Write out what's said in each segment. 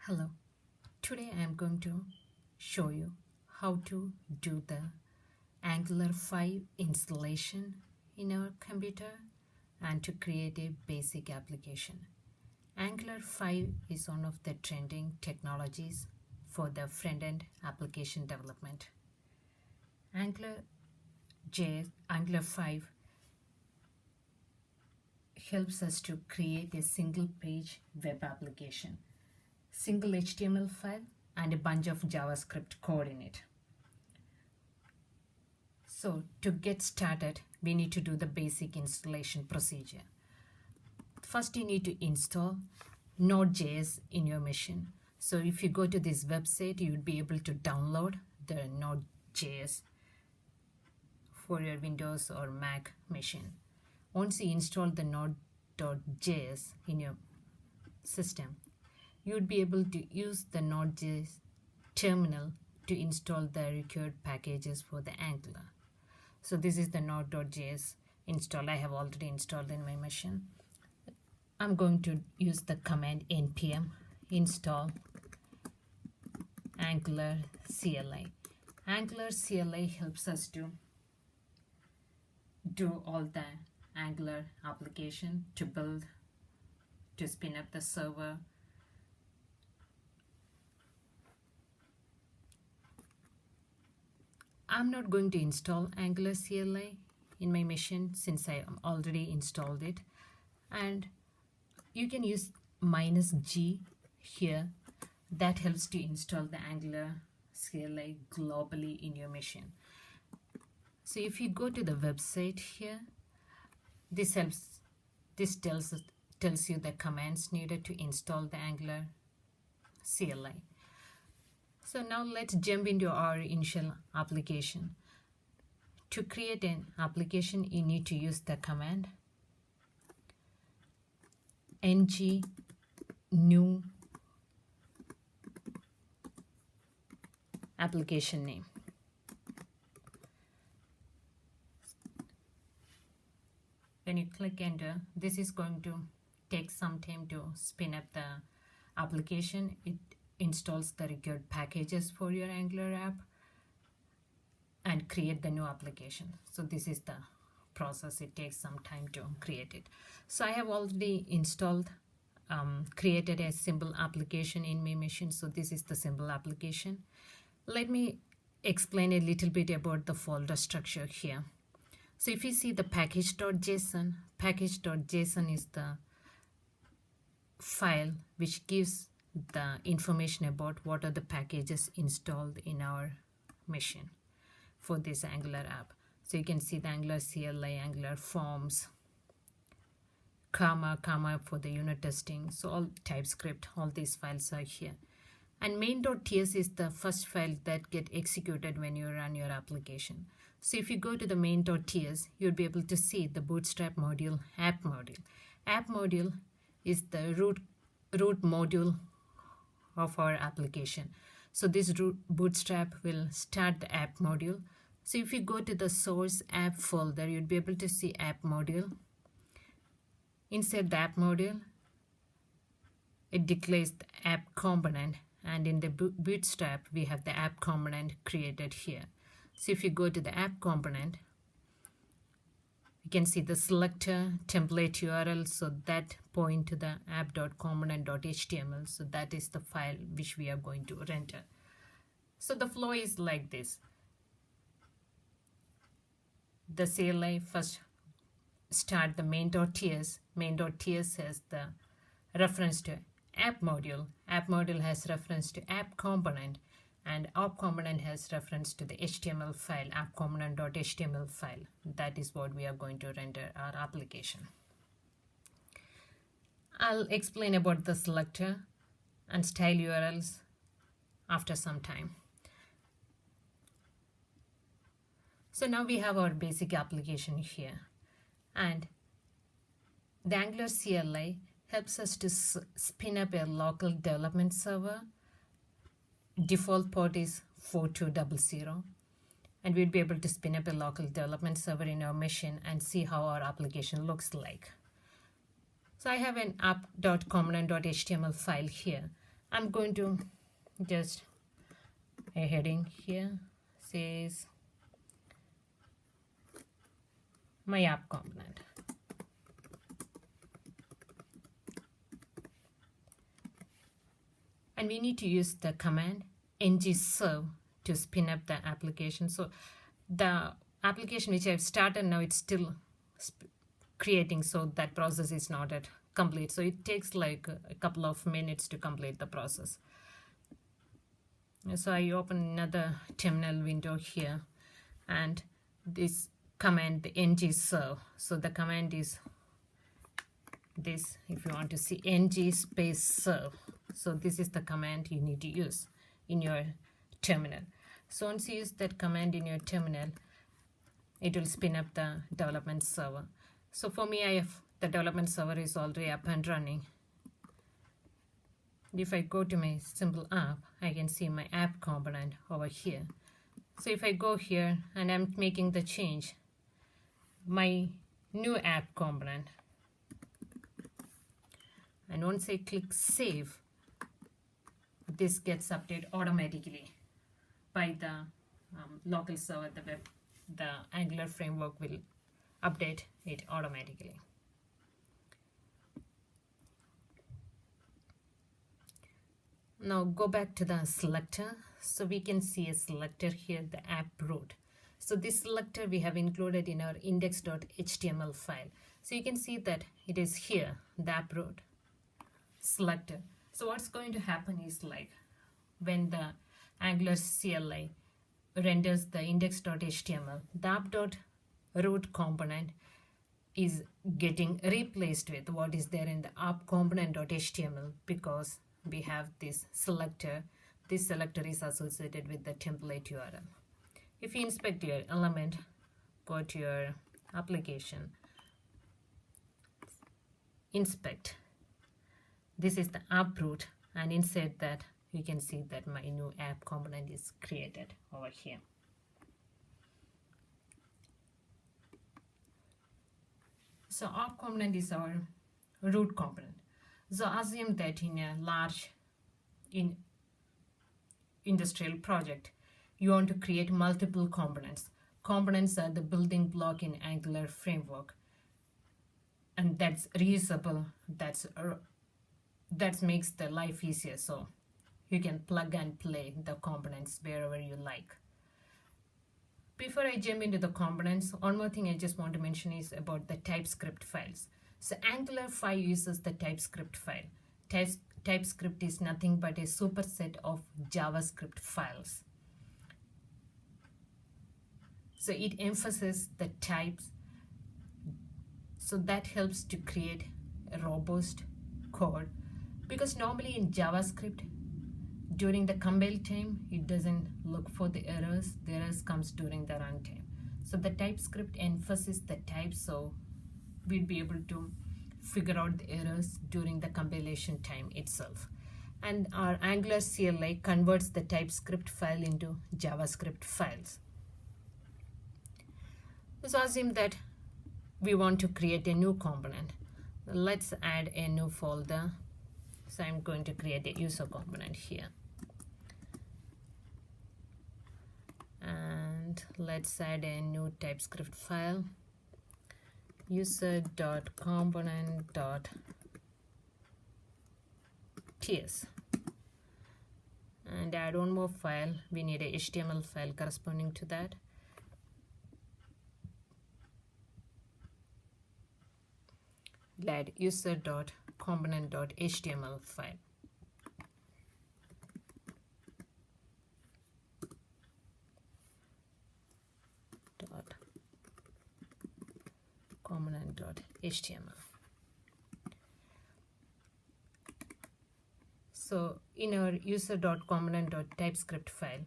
Hello, today I am going to show you how to do the Angular 5 installation in our computer and to create a basic application. Angular 5 is one of the trending technologies for the front-end application development. Angular 5 helps us to create a single page web application, single HTML file and a bunch of JavaScript code in it. So to get started, we need to do the basic installation procedure. First, you need to install Node.js in your machine. So if you go to this website, you would be able to download the Node.js for your Windows or Mac machine. Once you install the Node.js in your system, you would be able to use the Node.js terminal to install the required packages for the Angular. So this is the Node.js install I have already installed in my machine. I'm going to use the command npm install Angular CLI. Angular CLI helps us to do all the Angular application, to build, to spin up the server, I'm not going to install Angular CLI in my machine since I already installed it, and you can use -G here. That helps to install the Angular CLI globally in your machine. So if you go to the website here, this tells you the commands needed to install the Angular CLI. So now let's jump into our initial application. To create an application, you need to use the command ng new application name. When you click enter, this is going to take some time to spin up the application. It installs the required packages for your Angular app and create the new application. So this is the process. It takes some time to create it. So I have already installed, created a simple application in my machine. So this is the simple application. Let me explain a little bit about the folder structure here. So if you see the package.json is the file which gives the information about what are the packages installed in our machine for this Angular app. So you can see the Angular CLI, Angular forms, comma for the unit testing. So all Typescript, all these files are here. And main.ts is the first file that get executed when you run your application. So if you go to the main.ts, you'll be able to see the bootstrap module, app module. App module is the root module of our application. So this bootstrap will start the app module. So if you go to the source app folder, you'll be able to see app module. Inside the app module, it declares the app component, and in the bootstrap we have the app component created here. So if you go to the app component, you can see the selector template URL, so that point to the app.component.html. So that is the file which we are going to render. So the flow is like this. The CLI first start the main.ts. Main.ts has the reference to app module. App module has reference to app component, and app component has reference to the HTML file, app component.html file. That is what we are going to render our application. I'll explain about the selector and style URLs after some time. So now we have our basic application here, and the Angular CLI helps us to spin up a local development server. Default port is 4200, and we'll be able to spin up a local development server in our machine and see how our application looks like. So I have an app.component.html file here, I'm going to just a heading here says my app component. And we need to use the command ng-serve to spin up the application. So the application which I've started now, it's still creating, so that process is not yet complete. So it takes like a couple of minutes to complete the process. So I open another terminal window here, and this command, the ng-serve. So the command is this, if you want to see, ng space serve. So this is the command you need to use in your terminal. So once you use that command in your terminal, it will spin up the development server. So for me, I have the development server is already up and running. If I go to my simple app, I can see my app component over here. So if I go here and I'm making the change, my new app component, and once I click save, this gets updated automatically by the local server. The Angular framework will update it automatically. Now go back to the selector. So we can see a selector here, the app root. So this selector we have included in our index.html file. So you can see that it is here, the app root selector. So what's going to happen is, like, when the Angular CLI renders the index.html, the app.root component is getting replaced with what is there in the app component.html, because we have this selector. This selector is associated with the template URL. If you inspect your element, go to your application, inspect. This is the app root, and inside that you can see that my new app component is created over here. So app component is our root component. So assume that in a large industrial project, you want to create multiple components. Components are the building block in Angular framework, and that's reusable. That makes the life easier. So you can plug and play the components wherever you like. Before I jump into the components, one more thing I just want to mention is about the Typescript files. So Angular 5 uses the Typescript file. TypeScript is nothing but a superset of JavaScript files. So it emphasizes the types. So that helps to create a robust code, because normally in JavaScript, during the compile time, it doesn't look for the errors. The errors comes during the runtime. So the TypeScript emphasizes the type, so we'll be able to figure out the errors during the compilation time itself. And our Angular CLI converts the TypeScript file into JavaScript files. So assume that we want to create a new component. Let's add a new folder. So I'm going to create a user component here. And let's add a new TypeScript file, user.component.ts, and add one more file. We need a HTML file corresponding to that. Add user.component.html file. Component.html. So in our user.component.typescript file,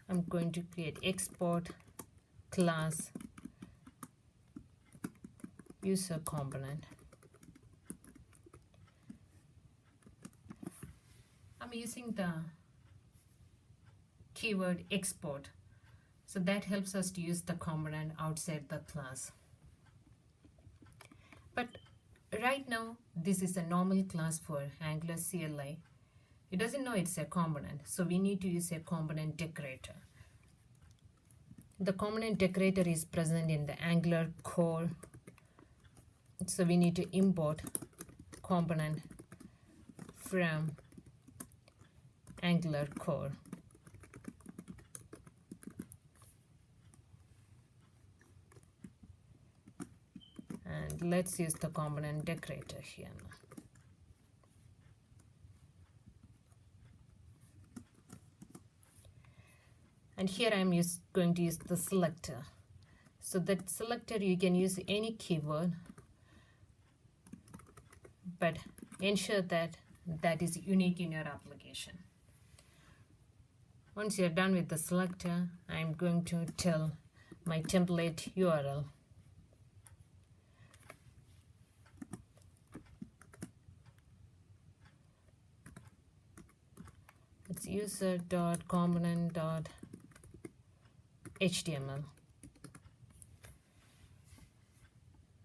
I'm going to create export class user component. I'm using the keyword export, so that helps us to use the component outside the class. But right now, this is a normal class for Angular CLI. It doesn't know it's a component, so we need to use a component decorator. The component decorator is present in the Angular core, so we need to import component from Angular core. And let's use the component decorator here now. And here I'm going to use the selector. So that selector, you can use any keyword, but ensure that that is unique in your application. Once you're done with the selector, I'm going to tell my template URL. It's user.component.html.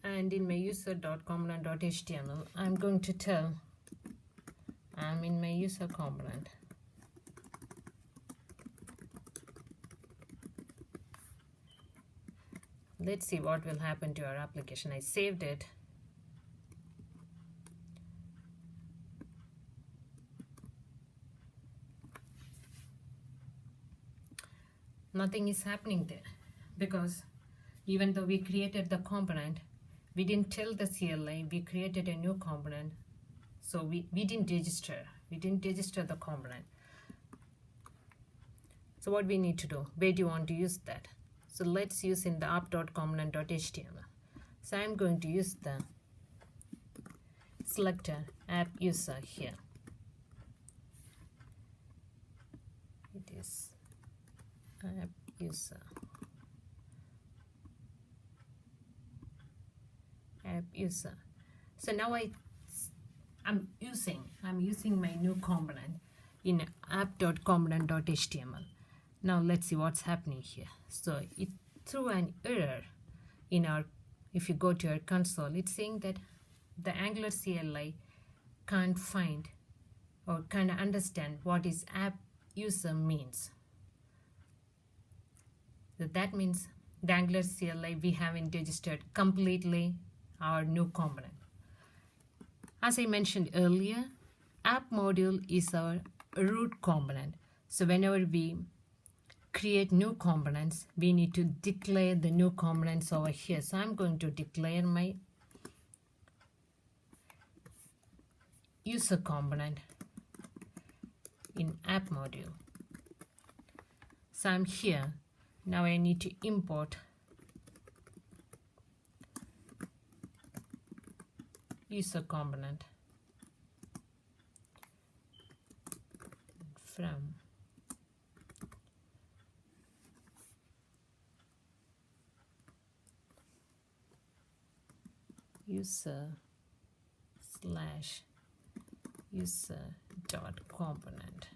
And in my user.component.html, I'm going to tell I'm in my user component. Let's see what will happen to our application. I saved it. Nothing is happening there because even though we created the component, we didn't tell the CLI we created a new component, so we didn't register. We didn't register the component. So what we need to do? Where do you want to use that? So let's use in the app.component.html. So I'm going to use the selector app user here. It is app user. App user. So now I'm using my new component in app.component.html. Now let's see what's happening here. So it threw an error in our, if you go to our console, it's saying that the Angular CLI can't find or can't understand what is app user means. So that means the Angular CLI, we haven't registered completely our new component. As I mentioned earlier, app module is our root component. So whenever we create new components, we need to declare the new components over here. So I'm going to declare my user component in app module. So I'm here. Now I need to import user component from user/user.component.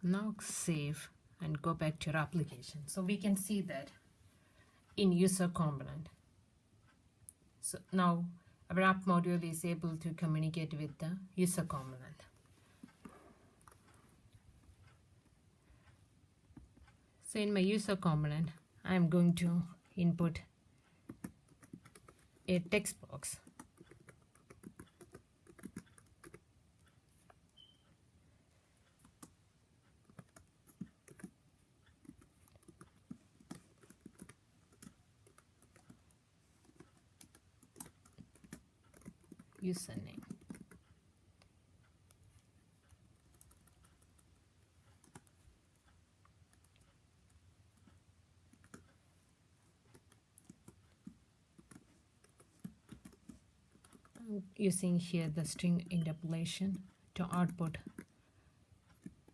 Now save and go back to your application. So we can see that in user component. So now our app module is able to communicate with the user component. So in my user component, I am going to input a text box. Username. I'm using here the string interpolation to output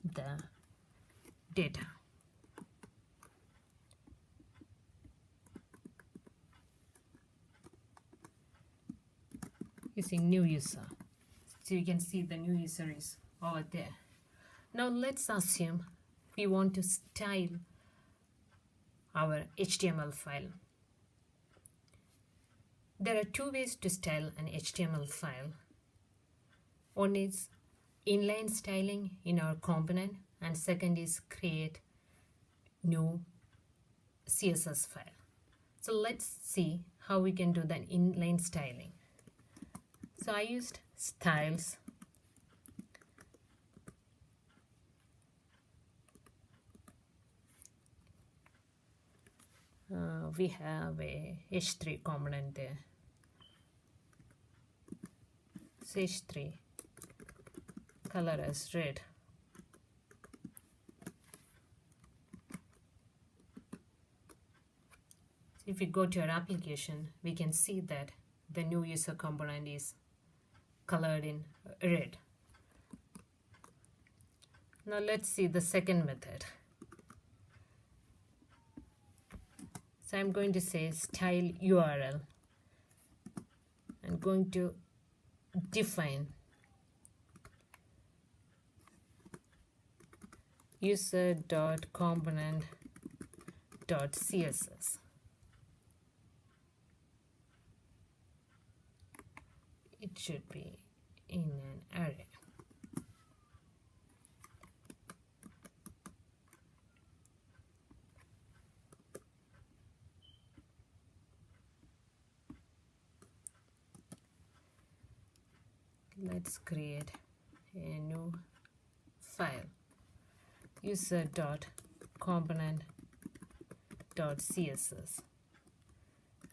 the data. Using new user. So you can see the new user is over there. Now let's assume we want to style our HTML file. There are two ways to style an HTML file. One is inline styling in our component, and second is create new CSS file. So let's see how we can do the inline styling. So I used styles. We have a h3 component there. So h3 color as red. If we go to our application, we can see that the new user component is colored in red. Now let's see the second method. So I'm going to say style URL. I'm going to define user.component.css. It should be in an array. Let's create a new file, user.component.css,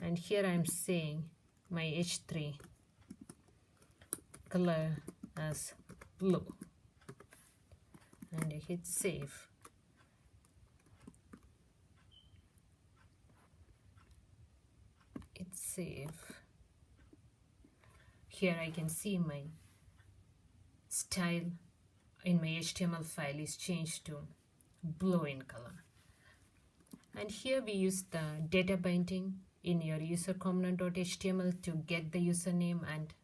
and here I'm saying my h3 color as blue, and I hit save. It's save. Here I can see my style in my HTML file is changed to blue in color. And here we use the data binding in your user component.html to get the username and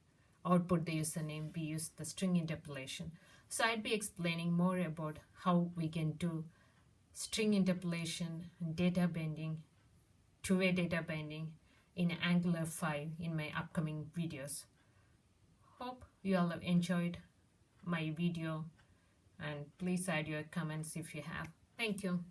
output the username. We use the string interpolation. So I'd be explaining more about how we can do string interpolation and data binding, two-way data binding in Angular 5 in my upcoming videos. Hope you all have enjoyed my video, and please add your comments if you have. Thank you.